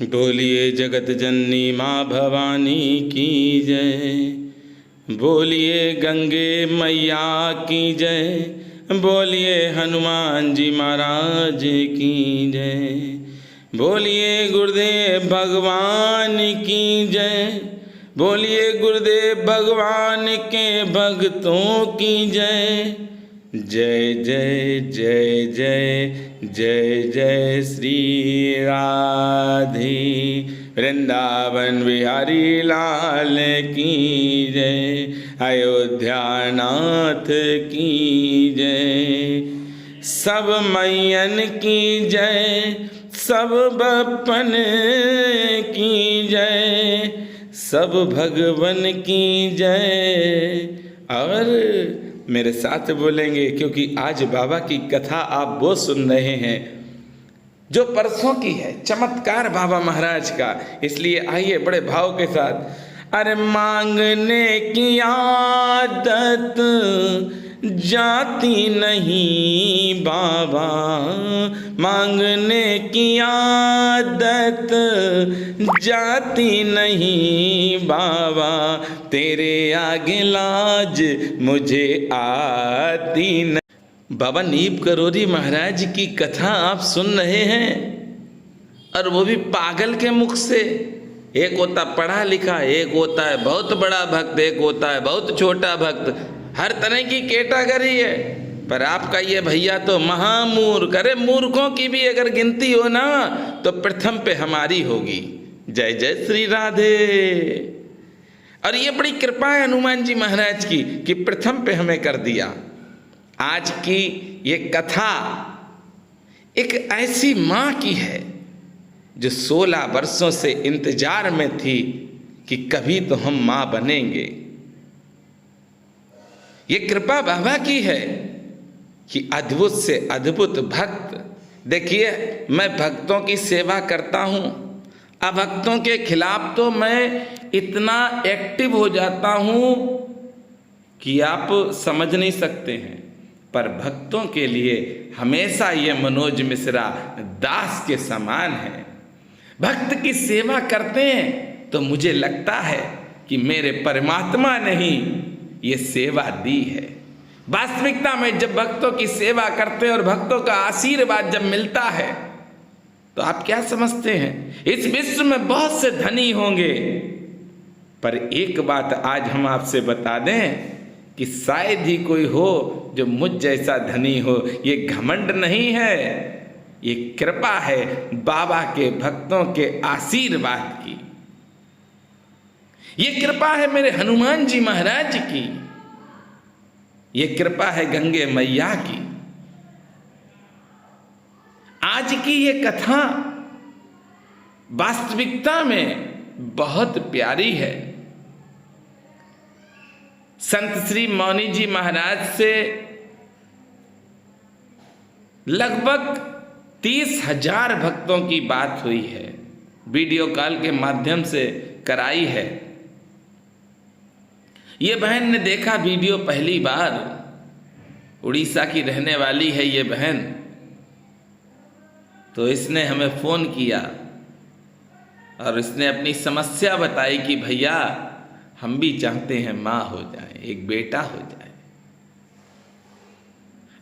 बोलिए जगत जननी माँ भवानी की जय। बोलिए गंगे मैया की जय। बोलिए हनुमान जी महाराज की जय। बोलिए गुरुदेव भगवान की जय। बोलिए गुरुदेव भगवान के भक्तों की जय। जय जय जय जय जय जय श्री राधे वृंदावन बिहारी लाल की जय। अयोध्या नाथ की जय। सब मैयन की जय। सब बप्पन की जय। सब भगवन की जय। और मेरे साथ बोलेंगे, क्योंकि आज बाबा की कथा आप वो सुन रहे हैं जो परसों की है, चमत्कार बाबा महाराज का। इसलिए आइए बड़े भाव के साथ। अरे मांगने की आदत जाती नहीं बाबा, मांगने की आदत जाती नहीं बाबा, तेरे आगे लाज मुझे आती नहीं। बाबा नीब करोरी महाराज की कथा आप सुन रहे हैं, और वो भी पागल के मुख से। एक होता पढ़ा लिखा, एक होता है बहुत बड़ा भक्त, एक होता है बहुत छोटा भक्त। हर तरह की कैटेगरी है। पर आपका ये भैया तो महामूर्ख। अरे मूर्खों की भी अगर गिनती हो ना तो प्रथम पे हमारी होगी। जय जय श्री राधे। और ये बड़ी कृपा है हनुमान जी महाराज की कि प्रथम पे हमें कर दिया। आज की ये कथा एक ऐसी माँ की है जो 16 वर्षों से इंतजार में थी कि कभी तो हम माँ बनेंगे। ये कृपा बाबा की है कि अद्भुत से अद्भुत भक्त। देखिए, मैं भक्तों की सेवा करता हूँ, अभक्तों के खिलाफ तो मैं इतना एक्टिव हो जाता हूँ कि आप समझ नहीं सकते हैं। पर भक्तों के लिए हमेशा ये मनोज मिश्रा दास के समान है। भक्त की सेवा करते हैं तो मुझे लगता है कि मेरे परमात्मा ने ही ये सेवा दी है। वास्तविकता में जब भक्तों की सेवा करते हैं और भक्तों का आशीर्वाद जब मिलता है तो आप क्या समझते हैं, इस विश्व में बहुत से धनी होंगे, पर एक बात आज हम आपसे बता दें कि शायद ही कोई हो जो मुझ जैसा धनी हो। ये घमंड नहीं है, ये कृपा है बाबा के भक्तों के आशीर्वाद की। ये कृपा है मेरे हनुमान जी महाराज की। ये कृपा है गंगे मैया की। आज की ये कथा वास्तविकता में बहुत प्यारी है। संत श्री मौनी जी महाराज से लगभग 30,000 भक्तों की बात हुई है, वीडियो कॉल के माध्यम से कराई है। ये बहन ने देखा वीडियो पहली बार, उड़ीसा की रहने वाली है ये बहन। तो इसने हमें फ़ोन किया और इसने अपनी समस्या बताई कि भैया हम भी चाहते हैं माँ हो जाए, एक बेटा हो जाए।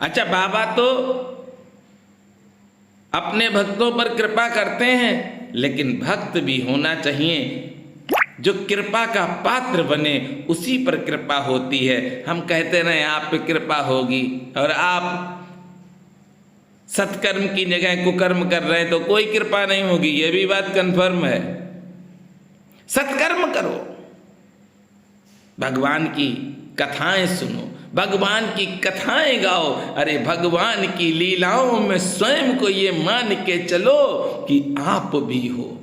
अच्छा, बाबा तो अपने भक्तों पर कृपा करते हैं, लेकिन भक्त भी होना चाहिए जो कृपा का पात्र बने, उसी पर कृपा होती है। हम कहते रहे आप पे कृपा होगी और आप सत्कर्म की जगह कुकर्म कर रहे हैं तो कोई कृपा नहीं होगी, ये भी बात कंफर्म है। सत्कर्म करो, भगवान की कथाएं सुनो, भगवान की कथाएं गाओ। अरे भगवान की लीलाओं में स्वयं को ये मान के चलो कि आप भी हो।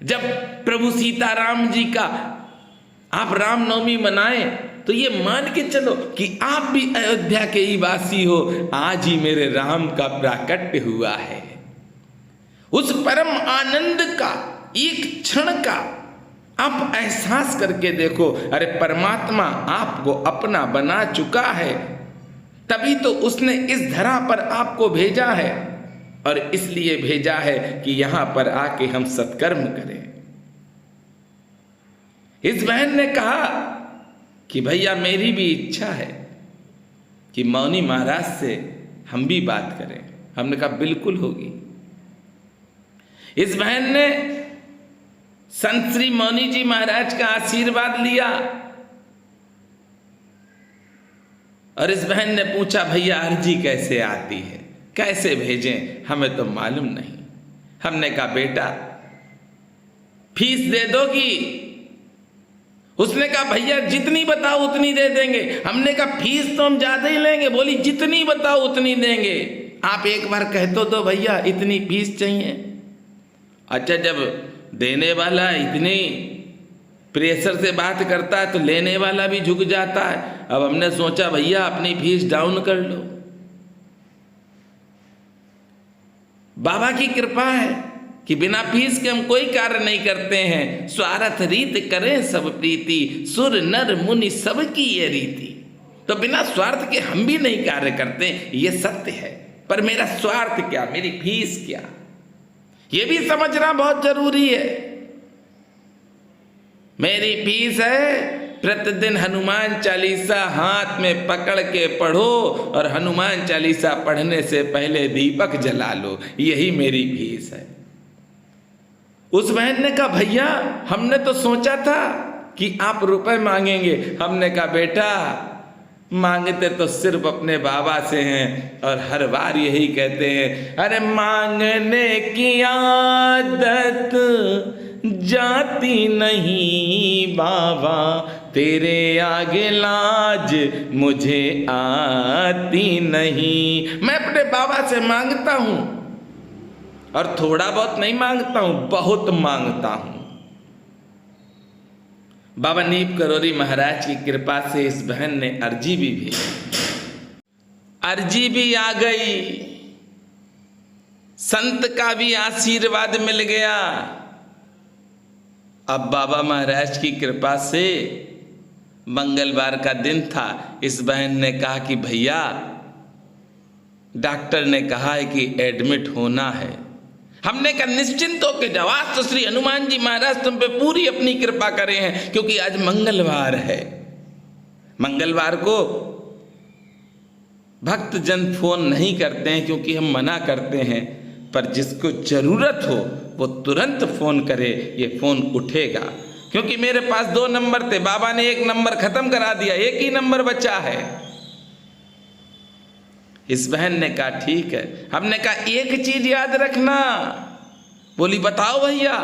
जब प्रभु सीताराम जी का आप रामनवमी मनाए तो ये मान के चलो कि आप भी अयोध्या के ही वासी हो। आज ही मेरे राम का प्राकट्य हुआ है। उस परम आनंद का एक क्षण का आप एहसास करके देखो। अरे परमात्मा आपको अपना बना चुका है, तभी तो उसने इस धरा पर आपको भेजा है। और इसलिए भेजा है कि यहां पर आके हम सत्कर्म करें। इस बहन ने कहा कि भैया मेरी भी इच्छा है कि मौनी महाराज से हम भी बात करें। हमने कहा बिल्कुल होगी। इस बहन ने संत श्री मौनी जी महाराज का आशीर्वाद लिया और इस बहन ने पूछा भैया अर्जी कैसे आती है, कैसे भेजें, हमें तो मालूम नहीं। हमने कहा बेटा फीस दे दोगी? उसने कहा भैया जितनी बताओ उतनी दे देंगे। हमने कहा फीस तो हम ज्यादा ही लेंगे। बोली जितनी बताओ उतनी देंगे। आप एक बार कह तो भैया इतनी फीस चाहिए। अच्छा, जब देने वाला इतनी प्रेशर से बात करता है तो लेने वाला भी झुक जाता है। अब हमने सोचा भैया अपनी फीस डाउन कर लो। बाबा की कृपा है कि बिना फीस के हम कोई कार्य नहीं करते हैं। स्वार्थ रीत करें सब प्रीति, सुर नर मुनि सबकी ये रीति। तो बिना स्वार्थ के हम भी नहीं कार्य करते, ये सत्य है। पर मेरा स्वार्थ क्या, मेरी फीस क्या, ये भी समझना बहुत जरूरी है। मेरी फीस है प्रतिदिन हनुमान चालीसा हाथ में पकड़ के पढ़ो और हनुमान चालीसा पढ़ने से पहले दीपक जला लो, यही मेरी फीस है। उस बहन ने कहा भैया हमने तो सोचा था कि आप रुपए मांगेंगे। हमने कहा बेटा मांगते तो सिर्फ अपने बाबा से हैं और हर बार यही कहते हैं, अरे मांगने की आदत जाती नहीं बाबा, तेरे आगे लाज मुझे आती नहीं। मैं अपने बाबा से मांगता हूं और थोड़ा बहुत नहीं मांगता हूं, बहुत मांगता हूं। बाबा नीप करोरी महाराज की कृपा से इस बहन ने अर्जी भी भेजी। अर्जी भी आ गई, संत का भी आशीर्वाद मिल गया। अब बाबा महाराज की कृपा से मंगलवार का दिन था। इस बहन ने कहा कि भैया डॉक्टर ने कहा है कि एडमिट होना है। हमने कहा निश्चिंत होकर जाओ, आज तो श्री हनुमान जी महाराज तुम पे पूरी अपनी कृपा करे हैं, क्योंकि आज मंगलवार है। मंगलवार को भक्त जन फोन नहीं करते हैं क्योंकि हम मना करते हैं, पर जिसको जरूरत हो वो तुरंत फोन करे, ये फोन उठेगा। क्योंकि मेरे पास 2 नंबर थे, बाबा ने 1 नंबर खत्म करा दिया, 1 ही नंबर बचा है। इस बहन ने कहा ठीक है। हमने कहा एक चीज याद रखना। बोली बताओ भैया।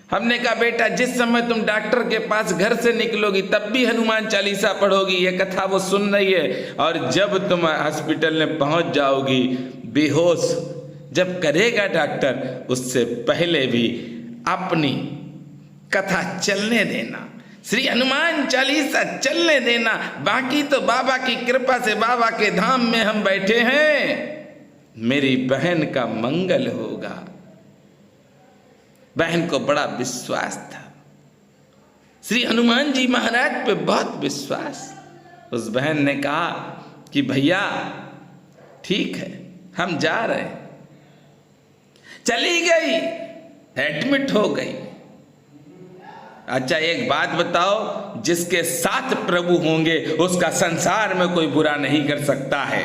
हमने कहा बेटा जिस समय तुम डॉक्टर के पास घर से निकलोगी तब भी हनुमान चालीसा पढ़ोगी, ये कथा वो सुन रही है। और जब तुम हॉस्पिटल में पहुंच जाओगी बेहोश जब करेगा डॉक्टर, उससे पहले भी अपनी कथा चलने देना, श्री हनुमान चालीसा चलने देना। बाकी तो बाबा की कृपा से बाबा के धाम में हम बैठे हैं, मेरी बहन का मंगल होगा। बहन को बड़ा विश्वास था, श्री हनुमान जी महाराज पे बहुत विश्वास। उस बहन ने कहा कि भैया ठीक है हम जा रहे हैं। चली गई, एडमिट हो गई। अच्छा एक बात बताओ, जिसके साथ प्रभु होंगे उसका संसार में कोई बुरा नहीं कर सकता है।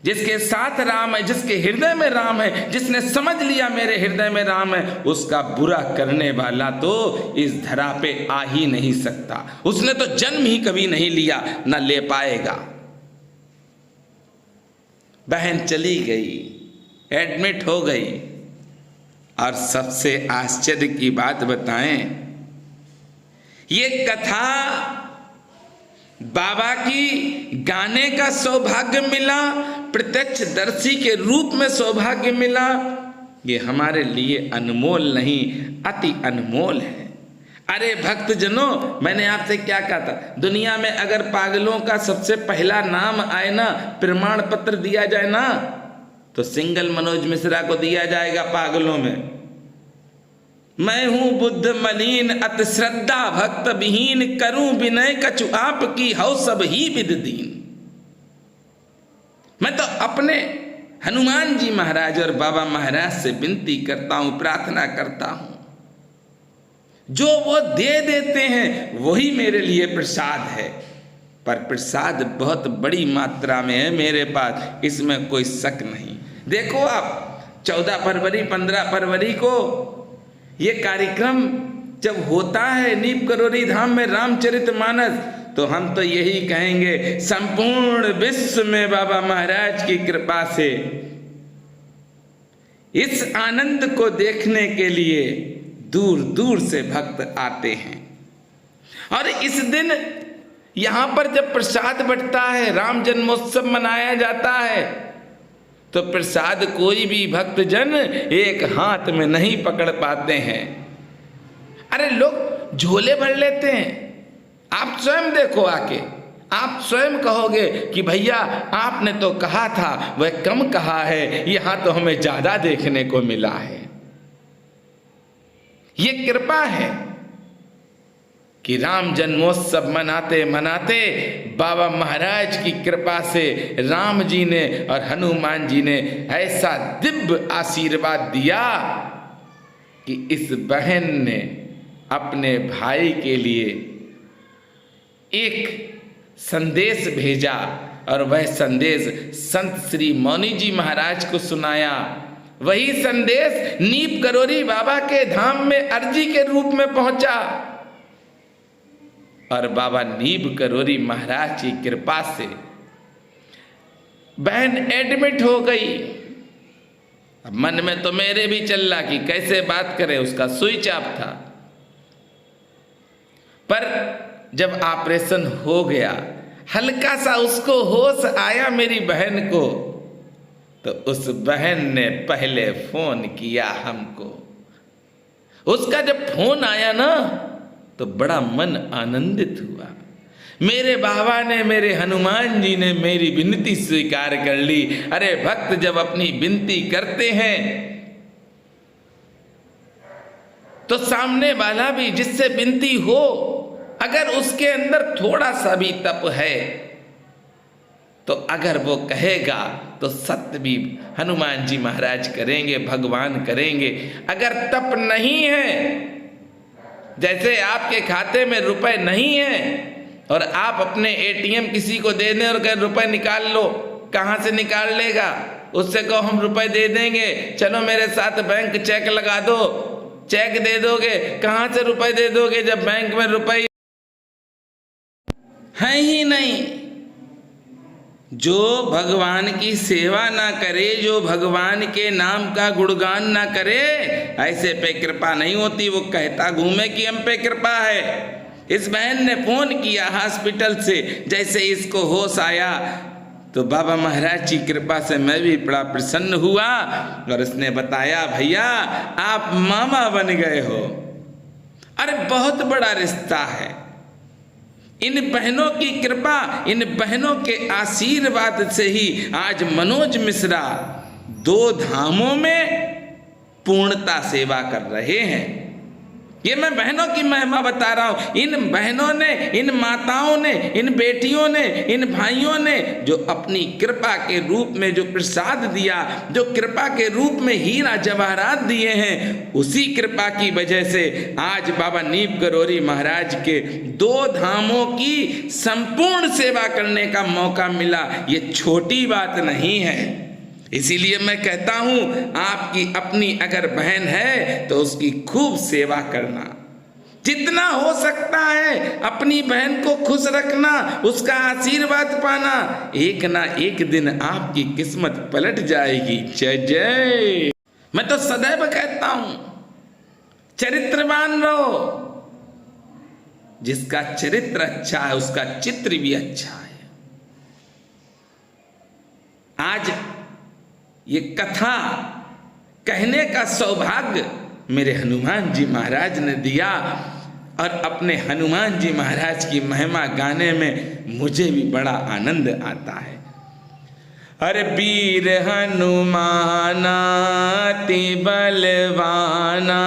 जिसके साथ राम है, जिसके हृदय में राम है, जिसने समझ लिया मेरे हृदय में राम है, उसका बुरा करने वाला तो इस धरा पे आ ही नहीं सकता। उसने तो जन्म ही कभी नहीं लिया, न ले पाएगा। बहन चली गई, एडमिट हो गई। और सबसे आश्चर्य की बात बताएं, ये कथा बाबा की गाने का सौभाग्य मिला, प्रत्यक्षदर्शी के रूप में सौभाग्य मिला। ये हमारे लिए अनमोल नहीं, अति अनमोल है। अरे भक्तजनों, मैंने आपसे क्या कहा था, दुनिया में अगर पागलों का सबसे पहला नाम आए ना, प्रमाण पत्र दिया जाए ना, तो सिंगल मनोज मिश्रा को दिया जाएगा पागलों में। मैं हूं बुद्ध मलिन अति श्रद्धा भक्त विहीन, करूं विनय कछु आपकी हौ सब ही विद दीन। मैं तो अपने हनुमान जी महाराज और बाबा महाराज से विनती करता हूँ, प्रार्थना करता हूँ, जो वो दे देते हैं वही मेरे लिए प्रसाद है, पर प्रसाद बहुत बड़ी मात्रा में है मेरे पास, इसमें कोई शक नहीं। देखो आप 14 फरवरी 15 फरवरी को ये कार्यक्रम जब होता है नीम करोली धाम में रामचरितमानस, तो हम तो यही कहेंगे संपूर्ण विश्व में बाबा महाराज की कृपा से इस आनंद को देखने के लिए दूर दूर से भक्त आते हैं। और इस दिन यहाँ पर जब प्रसाद बंटता है, राम जन्मोत्सव मनाया जाता है, तो प्रसाद कोई भी भक्तजन एक हाथ में नहीं पकड़ पाते हैं। अरे लोग झोले भर लेते हैं। आप स्वयं देखो आके, आप स्वयं कहोगे कि भैया आपने तो कहा था वह कम कहा है, यहाँ तो हमें ज्यादा देखने को मिला है। ये कृपा है कि राम जन्मोत्सव मनाते मनाते बाबा महाराज की कृपा से राम जी ने और हनुमान जी ने ऐसा दिव्य आशीर्वाद दिया कि इस बहन ने अपने भाई के लिए एक संदेश भेजा और वह संदेश संत श्री मौनी जी महाराज को सुनाया। वही संदेश नीम करोली बाबा के धाम में अर्जी के रूप में पहुंचा और बाबा नीम करोली महाराज की कृपा से बहन एडमिट हो गई। अब मन में तो मेरे भी चल रहा कि कैसे बात करें, उसका स्विच ऑफ था। पर जब ऑपरेशन हो गया, हल्का सा उसको होश आया मेरी बहन को, तो उस बहन ने पहले फोन किया हमको। उसका जब फोन आया ना तो बड़ा मन आनंदित हुआ। मेरे बाबा ने, मेरे हनुमान जी ने मेरी विनती स्वीकार कर ली। अरे भक्त जब अपनी विनती करते हैं तो सामने वाला भी जिससे विनती हो, अगर उसके अंदर थोड़ा सा भी तप है तो अगर वो कहेगा तो सत्य भी हनुमान जी महाराज करेंगे, भगवान करेंगे। अगर तप नहीं है, जैसे आपके खाते में रुपए नहीं है और आप अपने एटीएम किसी को दे दें और कहें रुपए निकाल लो, कहाँ से निकाल लेगा? उससे कहो हम रुपए दे देंगे, चलो मेरे साथ बैंक चेक लगा दो, चेक दे दोगे। कहाँ से रुपए दे दोगे जब बैंक में रुपए है ही नहीं। जो भगवान की सेवा ना करे, जो भगवान के नाम का गुणगान ना करे, ऐसे पे कृपा नहीं होती। वो कहता घूमे कि हम पे कृपा है। इस बहन ने फोन किया हॉस्पिटल से, जैसे इसको होश आया तो बाबा महाराज की कृपा से मैं भी बड़ा प्रसन्न हुआ और उसने बताया भैया आप मामा बन गए हो। अरे बहुत बड़ा रिश्ता है। इन बहनों की कृपा, इन बहनों के आशीर्वाद से ही आज मनोज मिश्रा 2 धामों में पूर्णता सेवा कर रहे हैं। ये मैं बहनों की महिमा बता रहा हूं। इन बहनों ने, इन माताओं ने, इन बेटियों ने, इन भाइयों ने जो अपनी कृपा के रूप में जो प्रसाद दिया, जो कृपा के रूप में हीरा जवाहरात दिए हैं, उसी कृपा की वजह से आज बाबा नीम करोली महाराज के 2 धामों की संपूर्ण सेवा करने का मौका मिला। ये छोटी बात नहीं है। इसीलिए मैं कहता हूं आपकी अपनी अगर बहन है तो उसकी खूब सेवा करना, जितना हो सकता है अपनी बहन को खुश रखना, उसका आशीर्वाद पाना। एक ना एक दिन आपकी किस्मत पलट जाएगी। जय जय। मैं तो सदैव कहता हूं चरित्रवान रहो। जिसका चरित्र अच्छा है उसका चित्र भी अच्छा है। आज ये कथा कहने का सौभाग्य मेरे हनुमान जी महाराज ने दिया और अपने हनुमान जी महाराज की महिमा गाने में मुझे भी बड़ा आनंद आता है। अरे वीर हनुमाना अति बलवाना,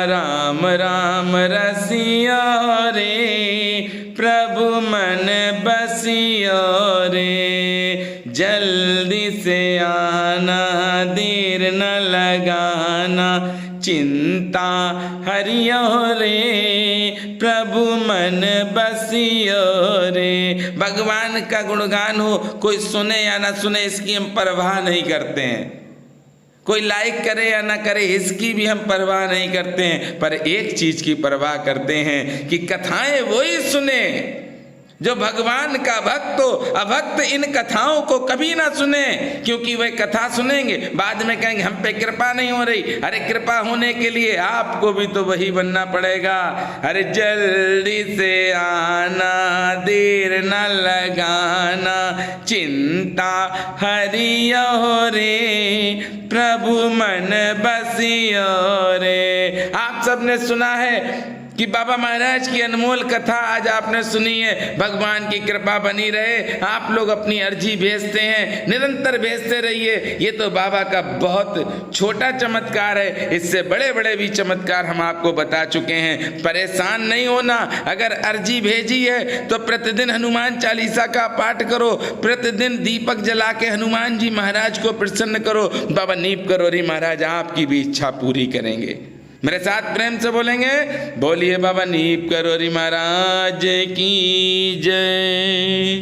राम राम रसिया रे, प्रभु मन बसिया रे, जल्दी से आना चिंता हरियो रे, प्रभु मन बसियो रे। भगवान का गुणगान हो, कोई सुने या ना सुने इसकी हम परवाह नहीं करते हैं, कोई लाइक करे या ना करे इसकी भी हम परवाह नहीं करते हैं, पर एक चीज की परवाह करते हैं कि कथाएं वही सुने जो भगवान का भक्त हो। अभक्त इन कथाओं को कभी ना सुने, क्योंकि वह कथा सुनेंगे बाद में कहेंगे हम पे कृपा नहीं हो रही। अरे कृपा होने के लिए आपको भी तो वही बनना पड़ेगा। अरे जल्दी से आना, देर न लगाना, चिंता हरियो रे, प्रभु मन बसियो रे। आप सबने सुना है कि बाबा महाराज की अनमोल कथा आज आपने सुनी है। भगवान की कृपा बनी रहे। आप लोग अपनी अर्जी भेजते हैं, निरंतर भेजते रहिए। ये तो बाबा का बहुत छोटा चमत्कार है, इससे बड़े बड़े भी चमत्कार हम आपको बता चुके हैं। परेशान नहीं होना। अगर अर्जी भेजी है तो प्रतिदिन हनुमान चालीसा का पाठ करो, प्रतिदिन दीपक जला के हनुमान जी महाराज को प्रसन्न करो। बाबा नीप करो रे महाराज, आपकी भी इच्छा पूरी करेंगे। मेरे साथ प्रेम से बोलेंगे, बोलिए बाबा नीप करोरी महाराज की जय।